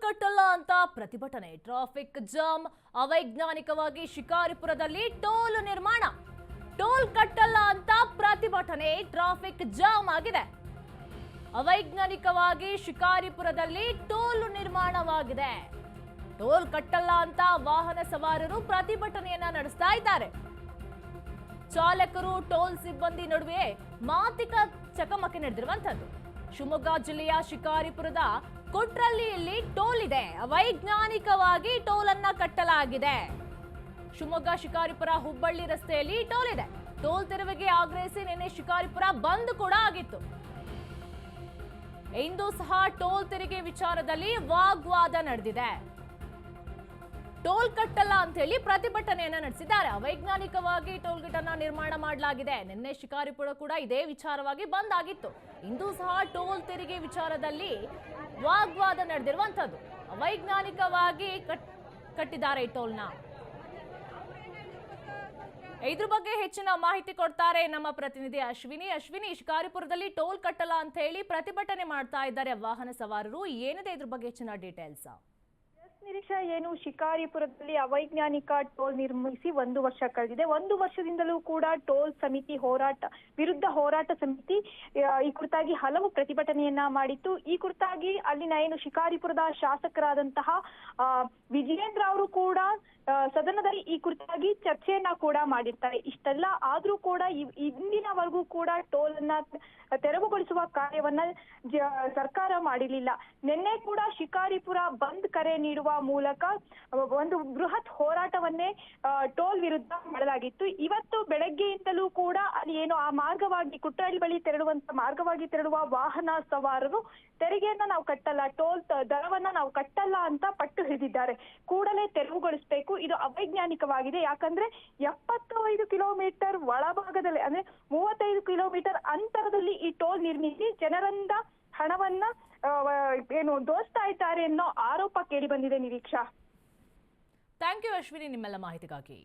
ಕಟ್ಟಲ್ಲ ಅಂತ ಪ್ರತಿಭಟನೆ, ಟ್ರಾಫಿಕ್ ಜಾಮ್, ಅವೈಜ್ಞಾನಿಕವಾಗಿ ಶಿಕಾರಿಪುರದಲ್ಲಿ ಟೋಲ್ ನಿರ್ಮಾಣ. ಟೋಲ್ ಕಟ್ಟಲ್ಲ ಅಂತ ಪ್ರತಿಭಟನೆ, ಟ್ರಾಫಿಕ್ ಜಾಮ್ ಆಗಿದೆ. ಅವೈಜ್ಞಾನಿಕವಾಗಿ ಶಿಕಾರಿಪುರದಲ್ಲಿ ಟೋಲ್ ನಿರ್ಮಾಣವಾಗಿದೆ. ಟೋಲ್ ಕಟ್ಟಲ್ಲ ಅಂತ ವಾಹನ ಸವಾರರು ಪ್ರತಿಭಟನೆಯನ್ನ ನಡೆಸ್ತಾ ಇದ್ದಾರೆ. ಚಾಲಕರು ಟೋಲ್ ಸಿಬ್ಬಂದಿ ನಡುವೆ ಮಾತಿಕ ಚಕಮಕಿ ನಡೆದಿರುವಂತದ್ದು. ಶಿವಮೊಗ್ಗ ಜಿಲ್ಲೆಯ ಶಿಕಾರಿಪುರದ ಕೊಟ್ರಳ್ಳಿಯಲ್ಲಿ ಟೋಲ್ ಇದೆ. ಅವೈಜ್ಞಾನಿಕವಾಗಿ ಟೋಲ್ ಅನ್ನ ಕಟ್ಟಲಾಗಿದೆ. ಶಿವಮೊಗ್ಗ ಶಿಕಾರಿಪುರ ಹುಬ್ಬಳ್ಳಿ ರಸ್ತೆಯಲ್ಲಿ ಟೋಲ್ ಇದೆ. ಟೋಲ್ ತೆರವಿಗೆ ಆಗ್ರಹಿಸಿ ನಿನ್ನೆ ಶಿಕಾರಿಪುರ ಬಂದ್ ಕೂಡ ಆಗಿತ್ತು. ಇಂದು ಸಹ ಟೋಲ್ ತೆರಿಗೆ ವಿಚಾರದಲ್ಲಿ ವಾಗ್ವಾದ ನಡೆದಿದೆ. ಟೋಲ್ ಕಟ್ಟಲ್ಲ ಅಂತ ಹೇಳಿ ಪ್ರತಿಭಟನೆಯನ್ನ ನಡೆಸಿದ್ದಾರೆ. ಅವೈಜ್ಞಾನಿಕವಾಗಿ ಟೋಲ್ ಗೇಟ್ ಅನ್ನ ನಿರ್ಮಾಣ ಮಾಡಲಾಗಿದೆ. ನಿನ್ನೆ ಶಿಕಾರಿಪುರ ಕೂಡ ಇದೇ ವಿಚಾರವಾಗಿ ಬಂದ್ ಆಗಿತ್ತು. ಇಂದು ಸಹ ಟೋಲ್ ತೆರಿಗೆ ವಿಚಾರದಲ್ಲಿ ವಾಗ್ವಾದ ನಡೆದಿರುವಂತದ್ದು. ಅವೈಜ್ಞಾನಿಕವಾಗಿ ಕಟ್ಟಿದ್ದಾರೆ ಈ ಟೋಲ್ನ. ಇದ್ರ ಬಗ್ಗೆ ಹೆಚ್ಚಿನ ಮಾಹಿತಿ ಕೊಡ್ತಾರೆ ನಮ್ಮ ಪ್ರತಿನಿಧಿ ಅಶ್ವಿನಿ, ಶಿಕಾರಿಪುರದಲ್ಲಿ ಟೋಲ್ ಕಟ್ಟಲ್ಲ ಅಂತ ಹೇಳಿ ಪ್ರತಿಭಟನೆ ಮಾಡ್ತಾ ಇದ್ದಾರೆ ವಾಹನ ಸವಾರರು. ಏನಿದೆ ಇದ್ರ ಬಗ್ಗೆ ಹೆಚ್ಚಿನ ಡೀಟೇಲ್ಸ್? ನಿರೀಕ್ಷಾ, ಏನು ಶಿಕಾರಿಪುರದಲ್ಲಿ ಅವೈಜ್ಞಾನಿಕ ಟೋಲ್ ನಿರ್ಮಿಸಿ 1 ವರ್ಷ ಕಳೆದಿದೆ. 1 ವರ್ಷದಿಂದಲೂ ಕೂಡ ಟೋಲ್ ಸಮಿತಿ ವಿರುದ್ಧ ಹೋರಾಟ ಸಮಿತಿ ಈ ಕುರಿತಾಗಿ ಹಲವು ಪ್ರತಿಭಟನೆಯನ್ನ ಮಾಡಿತ್ತು. ಈ ಕುರಿತಾಗಿ ಅಲ್ಲಿನ ಏನು ಶಿಕಾರಿಪುರದ ಶಾಸಕರಾದಂತಹ ವಿಜಯೇಂದ್ರ ಅವರು ಕೂಡ ಸದನದಲ್ಲಿ ಈ ಕುರಿತಾಗಿ ಚರ್ಚೆಯನ್ನ ಕೂಡ ಮಾಡಿರ್ತಾರೆ. ಇಷ್ಟೆಲ್ಲ ಆದ್ರೂ ಕೂಡ ಇಂದಿನವರೆಗೂ ಕೂಡ ಟೋಲ್ ಅನ್ನ ತೆರವುಗೊಳಿಸುವ ಕಾರ್ಯವನ್ನ ಸರ್ಕಾರ ಮಾಡಿರಲಿಲ್ಲ. ನಿನ್ನೆ ಕೂಡ ಶಿಕಾರಿಪುರ ಬಂದ್ ಕರೆ ನೀಡುವ ಮೂಲಕ ಒಂದು ಬೃಹತ್ ಹೋರಾಟವನ್ನೇ ಟೋಲ್ ವಿರುದ್ಧ ಮಾಡಲಾಗಿತ್ತು. ಇವತ್ತು ಬೆಳಗ್ಗೆಯಿಂದಲೂ ಕೂಡ ಅಲ್ಲಿ ಏನು ಆ ಮಾರ್ಗವಾಗಿ ಕುಟ್ರಳ್ಳಿ ಬಳಿ ತೆರಳುವಂತ ಮಾರ್ಗವಾಗಿ ತೆರಳುವ ವಾಹನ ಸವಾರರು ತೆರಿಗೆಯನ್ನ ನಾವು ಕಟ್ಟಲ್ಲ, ಟೋಲ್ ದರವನ್ನ ನಾವು ಕಟ್ಟಲ್ಲ ಅಂತ ಪಟ್ಟು ಹಿಡಿದಿದ್ದಾರೆ. ಕೂಡಲೇ ತೆರವುಗೊಳಿಸಬೇಕು, ಇದು ಅವೈಜ್ಞಾನಿಕವಾಗಿದೆ. ಯಾಕಂದ್ರೆ 75 ಕಿಲೋಮೀಟರ್ ಒಳಭಾಗದಲ್ಲಿ ಅಂದ್ರೆ 35 ಕಿಲೋಮೀಟರ್ ಅಂತರದಲ್ಲಿ ಈ ಟೋಲ್ ನಿರ್ಮಿಸಿ ಜನರಿಂದ ಹಣವನ್ನ ಏನು ದೋಸ್ತಾ ಇದ್ದಾರೆ ಅನ್ನೋ ಆರೋಪ ಕೇಳಿ ಬಂದಿದೆ. ನಿರೀಕ್ಷಾ, ಥ್ಯಾಂಕ್ ಯು ಅಶ್ವಿನಿ ನಿಮ್ಮೆಲ್ಲ ಮಾಹಿತಿಗಾಗಿ.